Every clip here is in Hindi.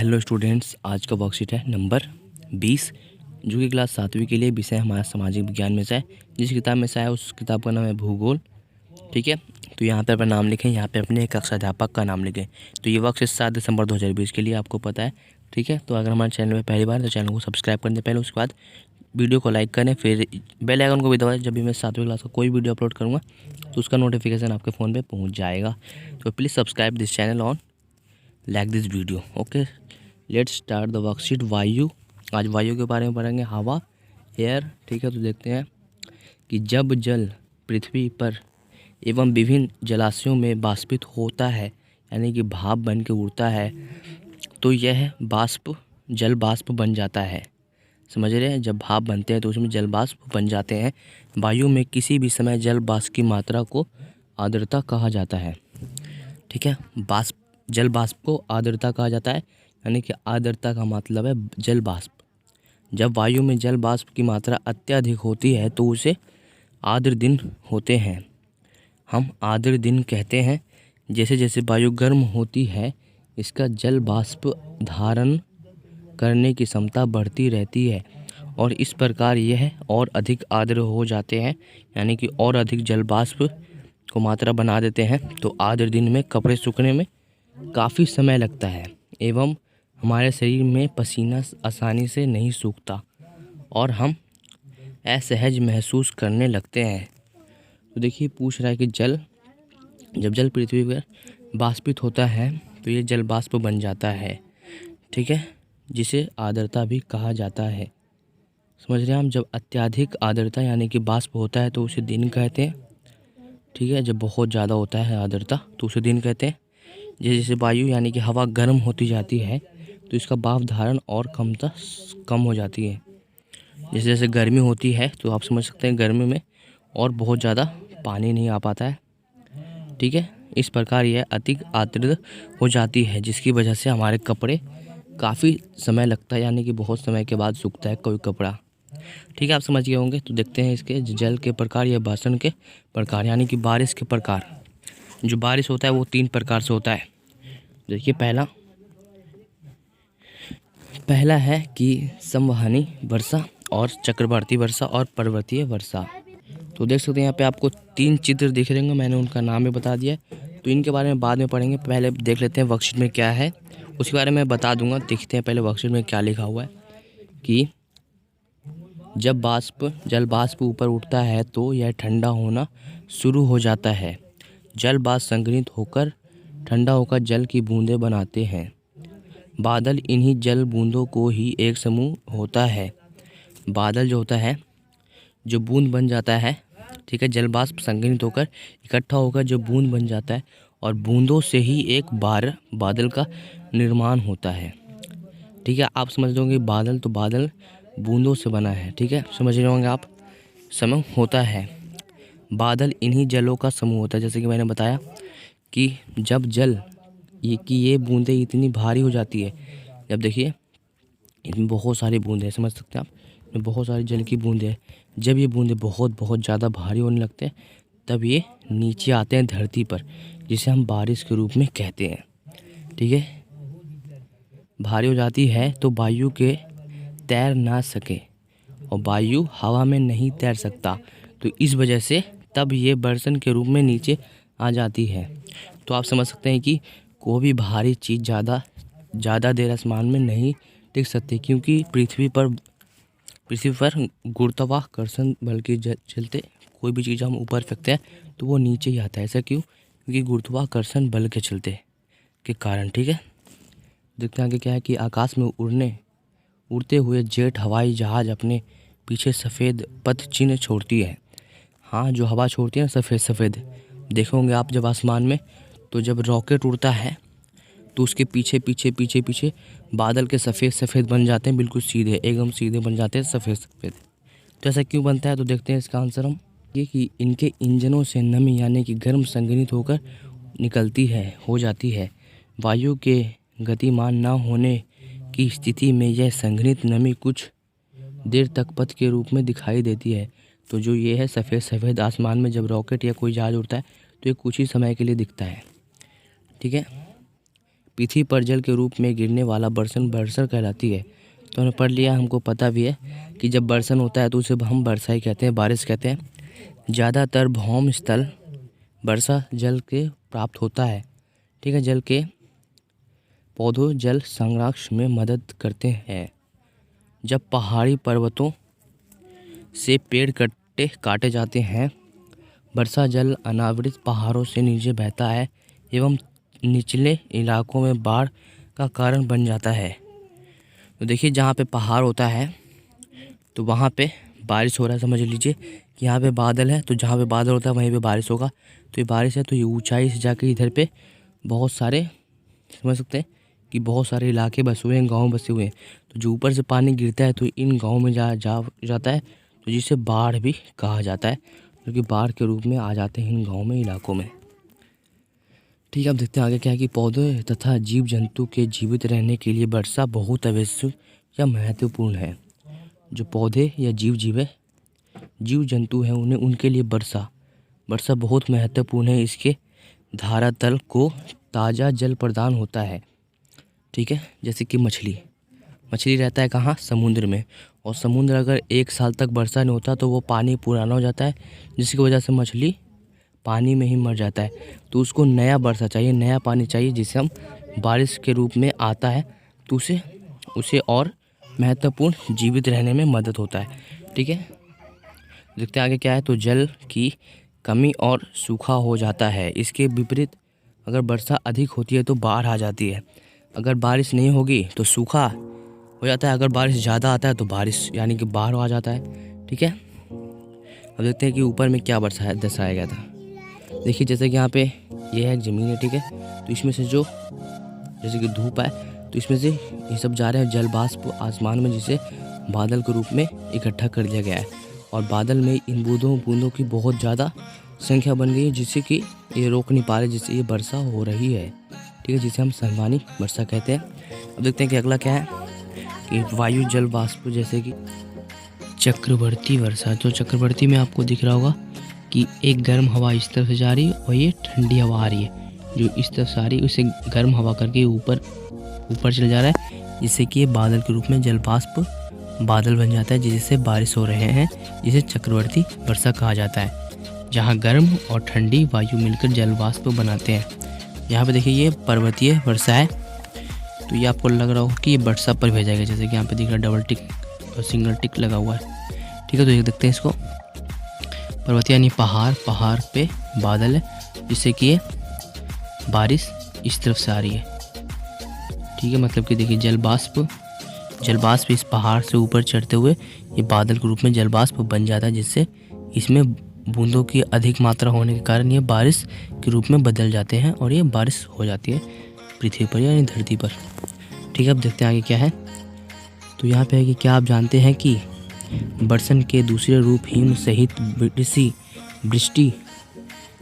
हेलो स्टूडेंट्स, आज का वर्कशीट है नंबर 20 जो कि क्लास 7वीं के लिए विषय हमारा सामाजिक विज्ञान में से है। जिस किताब में से है उस किताब का नाम है भूगोल। ठीक है, तो यहाँ पे अपना नाम लिखें, यहाँ पे अपने कक्षा अध्यापक का नाम लिखें। तो ये वर्कशीट 7 दिसंबर 2020 के लिए आपको पता है। ठीक है, तो अगर हमारे चैनल में पहली बार तो चैनल को सब्सक्राइब करने पहले, उसके बाद वीडियो को लाइक करें, फिर बेल आइकन को भी दबाएं। जब भी मैं 7वीं क्लास का कोई वीडियो अपलोड करूँगा तो उसका नोटिफिकेशन आपके फ़ोन पर पहुँच जाएगा। तो please subscribe this channel on like this video. Okay, let's start the worksheet. वायु, आज वायु के बारे में पढ़ेंगे, हवा, एयर। ठीक है, तो देखते हैं कि जब जल पृथ्वी पर एवं विभिन्न जलाशयों में बाष्पित होता है, यानी कि भाप बन के उड़ता है, तो यह बाष्प जल बाष्प बन जाता है। समझ रहे हैं, जब भाप बनते हैं तो उसमें जल बाष्प बन जाते हैं। वायु में किसी भी समय जल बाष्प की मात्रा को आर्द्रता कहा जाता है। ठीक है, बाष्प जल बाष्प को आर्द्रता कहा जाता है, यानी कि आर्द्रता का मतलब है जल बाष्प। जब वायु में जल बाष्प की मात्रा अत्यधिक होती है तो उसे आर्द्र दिन होते हैं। हम आर्द्र दिन कहते हैं। जैसे जैसे वायु गर्म होती है इसका जल बाष्प धारण करने की क्षमता बढ़ती रहती है और इस प्रकार यह और अधिक आर्द्र हो जाते हैं, यानी कि और अधिक जल बाष्प को मात्रा बना देते हैं। तो आर्द्र दिन में कपड़े सूखने में काफ़ी समय लगता है एवं हमारे शरीर में पसीना आसानी से नहीं सूखता और हम असहज महसूस करने लगते हैं। तो देखिए, पूछ रहा है कि जब जल पृथ्वी पर बाष्पित होता है तो ये जल बाष्प बन जाता है। ठीक है, जिसे आर्द्रता भी कहा जाता है। समझ रहे हैं हम, जब अत्यधिक आर्द्रता यानी कि बाष्प होता है तो उसे दिन कहते हैं। ठीक है, जब बहुत ज़्यादा होता है आर्द्रता तो उसे दिन कहते हैं। जैसे जैसे वायु यानी कि हवा गर्म होती जाती है तो इसका भाप धारण और क्षमता कम हो जाती है। जैसे जैसे गर्मी होती है तो आप समझ सकते हैं गर्मी में और बहुत ज़्यादा पानी नहीं आ पाता है। ठीक है, इस प्रकार यह अधिक आर्द्र हो जाती है जिसकी वजह से हमारे कपड़े काफ़ी समय लगता है, यानी कि बहुत समय के बाद सूखता है कोई कपड़ा। ठीक है, आप समझ गए होंगे। तो देखते हैं इसके जल के प्रकार या वाष्प के प्रकार, यानी कि बारिश के प्रकार। जो बारिश होता है वो 3 प्रकार से होता है। देखिए, पहला है कि संवहनी वर्षा और चक्रवाती वर्षा और पर्वतीय वर्षा। तो देख सकते हैं यहाँ पे आपको 3 चित्र दिख रहे होंगे, मैंने उनका नाम भी बता दिया है। तो इनके बारे में बाद में पढ़ेंगे, पहले देख लेते हैं वर्कशीट में क्या है, उसके बारे में बता दूंगा। देखते हैं पहले वर्कशीट में क्या लिखा हुआ है कि जब जल बाष्प ऊपर उठता है तो यह ठंडा होना शुरू हो जाता है। जल बाष्प संघनित होकर ठंडा होकर जल की बूंदें बनाते हैं। बादल इन्हीं जल बूंदों को ही एक समूह होता है। बादल जो होता है, जो बूंद बन जाता है, ठीक है, जल बाष्प संघनित होकर इकट्ठा होकर जो बूंद बन जाता है और बूंदों से ही एक बादल का निर्माण होता है। ठीक है, आप समझ लोगे बादल, तो बादल बूंदों से बना है। ठीक है, समझ रहे होंगे आप, समूह होता है। बादल इन्हीं जलों का समूह होता है। जैसे कि मैंने बताया कि जब ये बूंदें इतनी भारी हो जाती है, जब देखिए इसमें बहुत सारी बूंदें, समझ सकते हैं आप, इसमें बहुत सारी जल की बूंदें हैं। जब ये बूंदें बहुत बहुत ज़्यादा भारी होने लगते हैं तब ये नीचे आते हैं धरती पर, जिसे हम बारिश के रूप में कहते हैं। ठीक है, भारी हो जाती है तो वायु के तैर ना सके और वायु हवा में नहीं तैर सकता, तो इस वजह से तब ये बर्सन के रूप में नीचे आ जाती है। तो आप समझ सकते हैं कि कोई भी भारी चीज़ ज़्यादा देर आसमान में नहीं टिक सकती, क्योंकि पृथ्वी पर गुरुत्वाकर्षण बल के चलते कोई भी चीज़ हम ऊपर फेंकते हैं तो वो नीचे ही आता है। ऐसा क्यों? क्योंकि गुरुत्वाकर्षण बल के चलते के कारण। ठीक है, देखते हैं आगे क्या है कि आकाश में उड़ते हुए जेट हवाई जहाज़ अपने पीछे सफ़ेद पथ चिन्ह छोड़ती है। हाँ, जो हवा छोड़ती है ना सफ़ेद देखे होंगे आप जब आसमान में, तो जब रॉकेट उड़ता है तो उसके पीछे पीछे पीछे पीछे बादल के सफ़ेद बन जाते हैं, बिल्कुल सीधे, एकदम सीधे बन जाते हैं सफ़ेद। तो ऐसा क्यों बनता है? तो देखते हैं इसका आंसर हम, ये कि इनके इंजनों से नमी यानी कि गर्म संघनित होकर हो जाती है। वायु के गतिमान न होने की स्थिति में यह संघनित नमी कुछ देर तक पथ के रूप में दिखाई देती है। तो जो ये है सफ़ेद आसमान में जब रॉकेट या कोई जहाज उड़ता है तो ये कुछ ही समय के लिए दिखता है। ठीक है, पृथ्वी पर जल के रूप में गिरने वाला बरसन वर्षा कहलाती है। तो हमने पढ़ लिया, हमको पता भी है कि जब बरसन होता है तो उसे हम वर्षा ही कहते हैं, बारिश कहते हैं। ज़्यादातर भौम स्थल वर्षा जल के प्राप्त होता है। ठीक है, जल के पौधों जल संरक्षण में मदद करते हैं। जब पहाड़ी पर्वतों से पेड़ काटे जाते हैं, वर्षा जल अनावृत पहाड़ों से नीचे बहता है एवं निचले इलाकों में बाढ़ का कारण बन जाता है। तो देखिए, जहाँ पे पहाड़ होता है तो वहाँ पे बारिश हो रहा है, समझ लीजिए कि यहाँ पे बादल है, तो जहाँ पे बादल होता है वहीं पे बारिश होगा। तो ये बारिश है, तो ये ऊंचाई से जाकर इधर पे बहुत सारे, समझ सकते हैं कि बहुत सारे इलाके बसे हुए हैं, गाँव बसे हुए हैं। तो जो ऊपर से पानी गिरता है तो इन गाँव में जाता है, तो जिसे बाढ़ भी कहा जाता है, क्योंकि बाढ़ के रूप में आ जाते हैं इन गाँव में, इलाकों में। ठीक है, अब देखते हैं आगे क्या है कि पौधे तथा जीव जंतु के जीवित रहने के लिए वर्षा बहुत आवश्यक या महत्वपूर्ण है। जो पौधे या जीव जंतु हैं उनके लिए वर्षा बहुत महत्वपूर्ण है। इसके धरातल को ताज़ा जल प्रदान होता है। ठीक है, जैसे कि मछली रहता है कहाँ, समुद्र में, और समुद्र अगर 1 साल तक वर्षा नहीं होता तो वो पानी पुराना हो जाता है, जिसकी वजह से मछली पानी में ही मर जाता है। तो उसको नया वर्षा चाहिए, नया पानी चाहिए, जिसे हम बारिश के रूप में आता है, तो उसे और महत्वपूर्ण जीवित रहने में मदद होता है। ठीक है, देखते हैं आगे क्या है। तो जल की कमी और सूखा हो जाता है। इसके विपरीत अगर वर्षा अधिक होती है तो बाढ़ आ जाती है। अगर बारिश नहीं होगी तो सूखा हो जाता है, अगर बारिश ज़्यादा आता है तो बारिश यानी कि बाढ़ आ जाता है। ठीक है, अब देखते हैं कि ऊपर में क्या दर्शाया गया था। देखिए, जैसे कि यहाँ पे ये है ज़मीन है। ठीक है, तो इसमें से जो जैसे कि धूप है, तो इसमें से ये सब जा रहे हैं जल वाष्प आसमान में, जिसे बादल के रूप में इकट्ठा कर दिया गया है। और बादल में इन बूंदों की बहुत ज़्यादा संख्या बन गई है, जिससे कि ये रोक नहीं पा रहे, जिससे ये वर्षा हो रही है। ठीक है, जिसे हम सर्वाधिक वर्षा कहते हैं। अब देखते हैं कि अगला क्या है कि वायु जल वाष्प, जैसे कि चक्रवर्ती वर्षा। जो चक्रवर्ती में आपको दिख रहा होगा कि एक गर्म हवा इस तरफ से जा रही है और ये ठंडी हवा आ रही है, जो इस तरफ से आ रही है उसे गर्म हवा करके ऊपर चल जा रहा है, जिससे कि ये बादल के रूप में जल वाष्प बादल बन जाता है, जिससे बारिश हो रहे हैं, जिसे चक्रवर्ती वर्षा कहा जाता है, जहाँ गर्म और ठंडी वायु मिलकर जल वाष्प बनाते हैं। यहाँ पे देखिए, ये पर्वतीय वर्षा है, तो ये आपको लग रहा होगा कि ये वर्षा पर भेजा गया, जैसे कि यहाँ पे दिख रहा है डबल टिक और सिंगल टिक लगा हुआ है। ठीक है, तो ये देखते हैं इसको, पर्वतीय यानी पहाड़ पे बादल है, जिससे कि ये बारिश इस तरफ से आ रही है। ठीक है, मतलब कि देखिए जल वाष्प इस पहाड़ से ऊपर चढ़ते हुए ये बादल के रूप में जल वाष्प बन जाता है, जिससे इसमें बूंदों की अधिक मात्रा होने के कारण ये बारिश के रूप में बदल जाते हैं और ये बारिश हो जाती है पृथ्वी पर यानी धरती पर। ठीक है, अब देखते हैं आगे क्या है। तो यहाँ पे है कि क्या आप जानते हैं कि बरसन के दूसरे रूप हिम सहित वृष्टि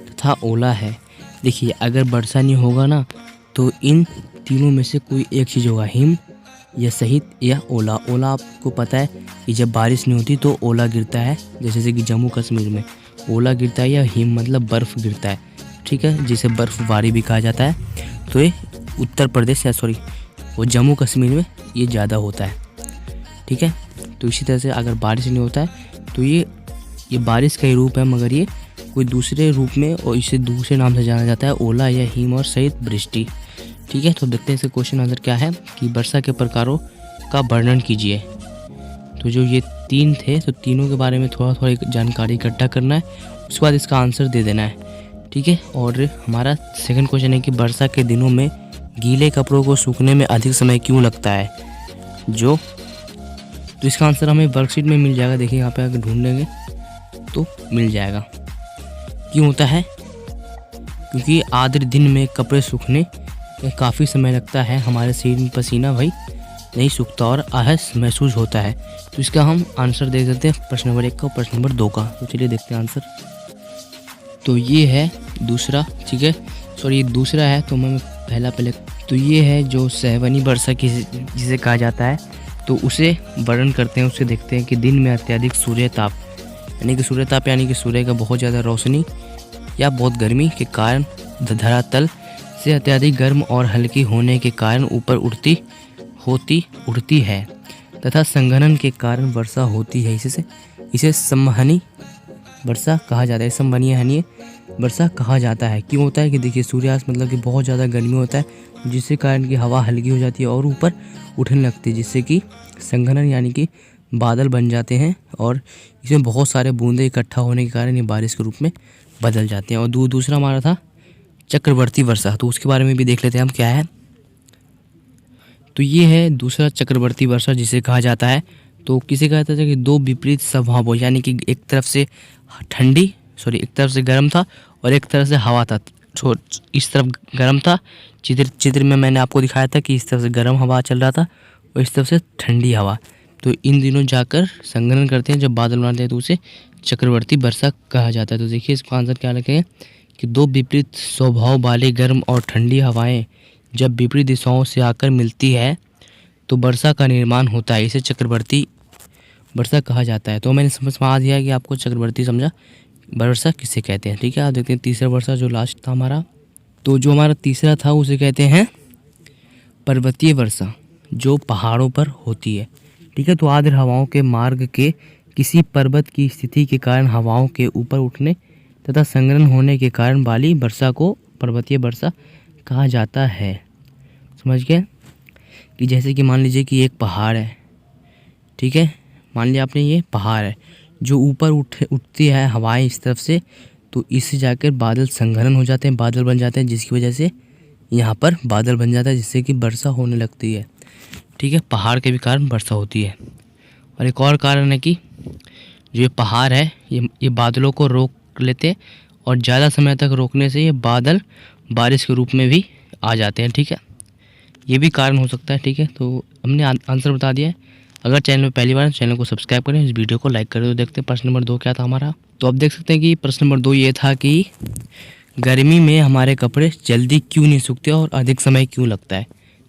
तथा ओला है। देखिए, अगर वर्षा नहीं होगा ना तो इन तीनों में से कोई एक चीज़ होगा, हिम या सहित या ओला। ओला आपको पता है कि जब बारिश नहीं होती तो ओला गिरता है, जैसे कि जम्मू कश्मीर में ओला गिरता है, या हिम मतलब बर्फ़ गिरता है। ठीक है, जिसे बर्फ़बारी भी कहा जाता है। तो ये उत्तर प्रदेश वो जम्मू कश्मीर में ये ज़्यादा होता है। ठीक है, तो इसी तरह से अगर बारिश नहीं होता है तो ये बारिश का ही रूप है, मगर ये कोई दूसरे रूप में और इसे दूसरे नाम से जाना जाता है, ओला या हिम और सहित वृष्टि। ठीक है, तो देखते हैं इसका क्वेश्चन आंसर क्या है कि वर्षा के प्रकारों का वर्णन कीजिए। तो जो ये 3 थे, तो तीनों के बारे में थोड़ा जानकारी इकट्ठा करना है, उसके बाद इसका आंसर दे देना है। ठीक है, और हमारा सेकंड क्वेश्चन है कि वर्षा के दिनों में गीले कपड़ों को सूखने में अधिक समय क्यों लगता है। तो इसका आंसर हमें वर्कशीट में मिल जाएगा। देखिए, यहाँ पे अगर ढूंढेंगे तो मिल जाएगा। क्यों होता है? क्योंकि आधे दिन में कपड़े सूखने में काफ़ी समय लगता है, हमारे शरीर में पसीना भाई नहीं सूखता और आहस महसूस होता है। तो इसका हम आंसर देख देते हैं, प्रश्न नंबर 1 का और प्रश्न नंबर 2 का। तो चलिए देखते हैं आंसर। तो ये है दूसरा, ठीक है, सॉरी ये दूसरा है, तो मैं पहले तो ये है जो सहवनी वर्षा जिसे कहा जाता है, तो उसे वर्णन करते हैं, उससे देखते हैं कि दिन में अत्यधिक सूर्यताप यानी कि सूर्य का बहुत ज़्यादा रोशनी या बहुत गर्मी के कारण धरातल से अत्यधिक गर्म और हल्की होने के कारण ऊपर उड़ती है तथा संघनन के कारण वर्षा होती है। इसे संवहनी वर्षा कहा जाता है। संवहनीय वर्षा कहा जाता है। क्यों होता है कि देखिए सूर्यास्त मतलब कि बहुत ज़्यादा गर्मी होता है, जिसके कारण कि हवा हल्की हो जाती है और ऊपर उठने लगती है, जिससे कि संघनन यानी कि बादल बन जाते हैं और इसमें बहुत सारे बूंदे इकट्ठा होने के कारण ये बारिश के रूप में बदल जाते हैं। और दूसरा हमारा था चक्रवर्ती वर्षा, तो उसके बारे में भी देख लेते हैं हम क्या है। तो ये है दूसरा चक्रवर्ती वर्षा जिसे कहा जाता है। तो किसे कहा जाता है कि दो विपरीत स्वभाव, यानी कि एक तरफ से गर्म था और एक तरफ से हवा था। तो इस तरफ गर्म था, चित्र में मैंने आपको दिखाया था कि इस तरफ से गर्म हवा चल रहा था और इस तरफ से ठंडी हवा। तो इन दिनों जाकर संघनन करते हैं, जब बादल बनाते हैं तो उसे चक्रवर्ती वर्षा कहा जाता है। तो देखिए इसका आंसर क्या रखेंगे कि दो विपरीत स्वभाव वाले गर्म और ठंडी हवाएं जब विपरीत दिशाओं से आकर मिलती है तो वर्षा का निर्माण होता है। इसे चक्रवर्ती वर्षा कहा जाता है। तो मैंने समझ में आ दिया कि आपको चक्रवर्ती समझा वर्षा किसे कहते हैं। ठीक है, आप देखते हैं तीसरा वर्षा जो लास्ट था हमारा। तो जो हमारा तीसरा था उसे कहते हैं पर्वतीय वर्षा, जो पहाड़ों पर होती है। ठीक है, तो आर्द्र हवाओं के मार्ग के किसी पर्वत की स्थिति के कारण हवाओं के ऊपर उठने तथा संघनन होने के कारण वाली वर्षा को पर्वतीय वर्षा कहा जाता है। समझ गए कि जैसे कि मान लीजिए कि एक पहाड़ है, ठीक है, मान लिया आपने ये पहाड़ है जो ऊपर उठती है हवाएं इस तरफ से, तो इससे जाकर बादल संघनन हो जाते हैं, बादल बन जाते हैं, जिसकी वजह से यहाँ पर बादल बन जाता है, जिससे कि वर्षा होने लगती है। ठीक है, पहाड़ के भी कारण वर्षा होती है। और एक और कारण है कि जो ये पहाड़ है ये बादलों को रोक लेते हैं और ज़्यादा समय तक रोकने से ये बादल बारिश के रूप में भी आ जाते हैं। ठीक है, ये भी कारण हो सकता है। ठीक है, तो हमने आंसर बता दिया है। अगर चैनल में पहली बार चैनल को सब्सक्राइब करें, इस वीडियो को लाइक करें। तो देखते हैं प्रश्न नंबर 2 क्या था हमारा। तो आप देख सकते हैं कि प्रश्न नंबर 2 ये था कि गर्मी में हमारे कपड़े जल्दी क्यों नहीं सूखते और अधिक समय क्यों लगता है।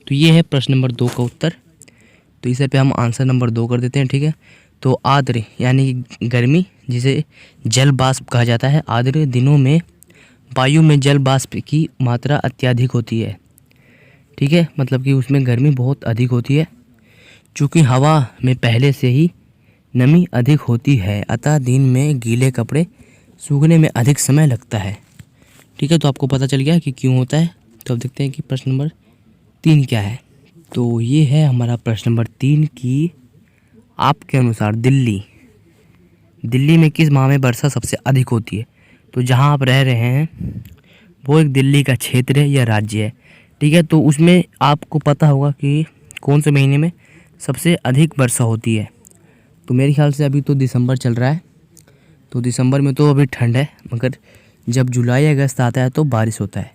तो ये है प्रश्न नंबर 2 का उत्तर। तो इस पे हम आंसर नंबर 2 कर देते हैं। ठीक है, तो आर्द्र यानी कि गर्मी, जिसे जल वाष्प कहा जाता है, आर्द्र दिनों में वायु में जल वाष्प की मात्रा अत्यधिक होती है। ठीक है, मतलब कि उसमें गर्मी बहुत अधिक होती है। चूँकि हवा में पहले से ही नमी अधिक होती है, अतः दिन में गीले कपड़े सूखने में अधिक समय लगता है। ठीक है, तो आपको पता चल गया कि क्यों होता है। तो अब देखते हैं कि प्रश्न नंबर 3 क्या है। तो ये है हमारा प्रश्न नंबर 3 की आपके अनुसार दिल्ली में किस माह में वर्षा सबसे अधिक होती है। तो जहाँ आप रह रहे हैं वो एक दिल्ली का क्षेत्र है या राज्य है। ठीक है, तो उसमें आपको पता होगा कि कौन से महीने में सबसे अधिक वर्षा होती है। तो मेरे ख्याल से अभी तो दिसंबर चल रहा है, तो दिसंबर में तो अभी ठंड है, मगर जब जुलाई अगस्त आता है तो बारिश होता है।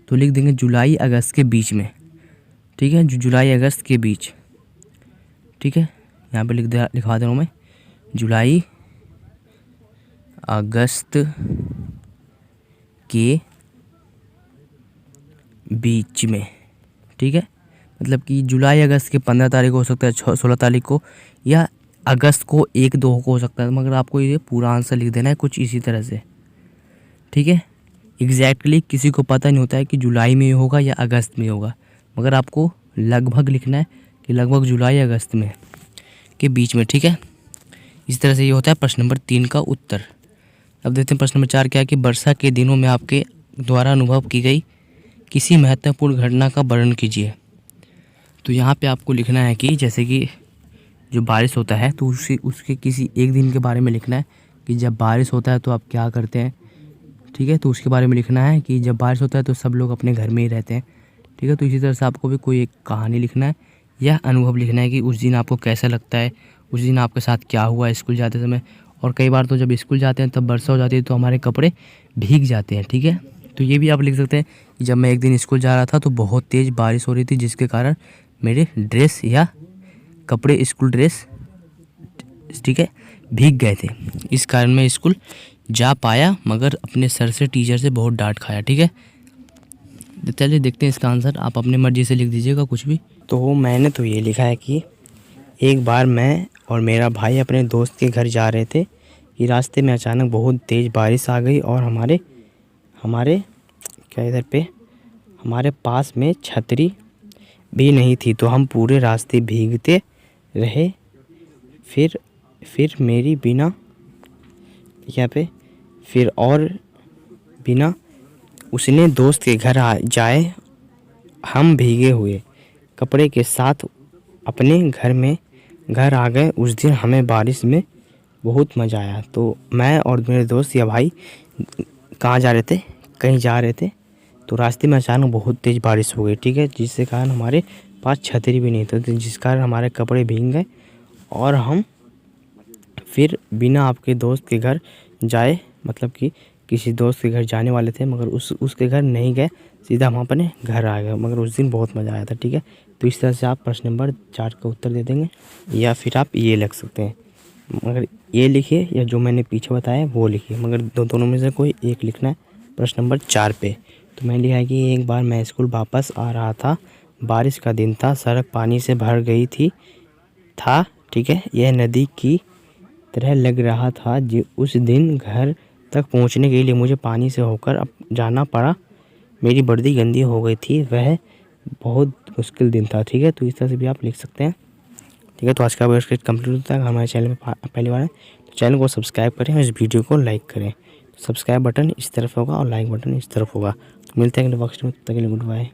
तो लिख देंगे जुलाई अगस्त के बीच में। ठीक है, जुलाई अगस्त के बीच। ठीक है, यहाँ पे लिखवा दे रहा हूँ मैं, जुलाई अगस्त के बीच में। ठीक है, मतलब कि जुलाई अगस्त के 15 तारीख को हो सकता है, 16 तारीख को, या अगस्त को 1-2 को हो सकता है, मगर आपको ये पूरा आंसर लिख देना है कुछ इसी तरह से। ठीक है, एग्जैक्टली किसी को पता नहीं होता है कि जुलाई में होगा या अगस्त में होगा, मगर आपको लगभग लिखना है कि लगभग जुलाई अगस्त में के बीच में। ठीक है, इस तरह से ये होता है प्रश्न नंबर 3 का उत्तर। अब देखते हैं प्रश्न नंबर 4 क्या है कि वर्षा के दिनों में आपके द्वारा अनुभव की गई किसी महत्वपूर्ण घटना का वर्णन कीजिए। तो यहाँ पे आपको लिखना है कि जैसे कि जो बारिश होता है तो उसके किसी एक दिन के बारे में लिखना है कि जब बारिश होता है तो आप क्या करते हैं। ठीक है, तो उसके बारे में लिखना है कि जब बारिश होता है तो सब लोग अपने घर में ही रहते हैं। ठीक है, तो इसी तरह से आपको भी कोई एक कहानी लिखना है या अनुभव लिखना है कि उस दिन आपको कैसा लगता है, उस दिन आपके साथ क्या हुआ स्कूल जाते समय। और कई बार तो जब स्कूल जाते हैं तब वर्षा हो जाती है तो हमारे कपड़े भीग जाते हैं। ठीक है, तो ये भी आप लिख सकते हैं कि जब मैं एक दिन स्कूल जा रहा था तो बहुत तेज़ बारिश हो रही थी, जिसके कारण मेरे ड्रेस या कपड़े, स्कूल ड्रेस, ठीक है, भीग गए थे। इस कारण मैं स्कूल जा पाया, मगर अपने सर से, टीचर से बहुत डांट खाया। ठीक है, चलिए देखते हैं इसका आंसर। आप अपने मर्जी से लिख दीजिएगा कुछ भी। तो मैंने तो ये लिखा है कि एक बार मैं और मेरा भाई अपने दोस्त के घर जा रहे थे कि रास्ते में अचानक बहुत तेज़ बारिश आ गई और हमारे क्या इधर पे हमारे पास में छतरी भी नहीं थी, तो हम पूरे रास्ते भीगते रहे। फिर मेरी बिना यहाँ पे फिर और बिना उसने दोस्त के घर आ जाए हम भीगे हुए कपड़े के साथ अपने घर आ गए। उस दिन हमें बारिश में बहुत मज़ा आया। तो मैं और मेरे दोस्त या भाई कहाँ जा रहे थे, कहीं जा रहे थे, तो रास्ते में अचानक बहुत तेज़ बारिश हो गई, ठीक है, जिसके कारण हमारे पास छतरी भी नहीं था, तो जिस कारण हमारे कपड़े भीग गए और हम फिर बिना आपके दोस्त के घर जाए, मतलब कि किसी दोस्त के घर जाने वाले थे, मगर उसके घर नहीं गए, सीधा हम अपने घर आ गए। मगर उस दिन बहुत मज़ा आया था, ठीक है। तो इस तरह से आप प्रश्न नंबर 4 का उत्तर दे देंगे, या फिर आप ये लिख सकते हैं, मगर ये लिखिए या जो मैंने पीछे बताया वो लिखिए, मगर दोनों में से कोई एक लिखना है प्रश्न नंबर 4 पे। तो मैंने लिखा है कि एक बार मैं स्कूल वापस आ रहा था, बारिश का दिन था, सड़क पानी से भर गई था, ठीक है। यह नदी की तरह लग रहा था। उस दिन घर तक पहुंचने के लिए मुझे पानी से होकर अब जाना पड़ा। मेरी वर्दी गंदी हो गई थी, वह बहुत मुश्किल दिन था, ठीक है। तो इस तरह से भी आप लिख सकते हैं, ठीक है। तो आज का वीडियो कंप्लीट होता है। हमारे चैनल में पहली बार है तो चैनल को सब्सक्राइब करें और इस वीडियो को लाइक करें। सब्सक्राइब बटन इस तरफ होगा और लाइक बटन इस तरफ होगा। तो मिलते हैं अगले बॉक्स में, तब तक के लिए गुड बाय।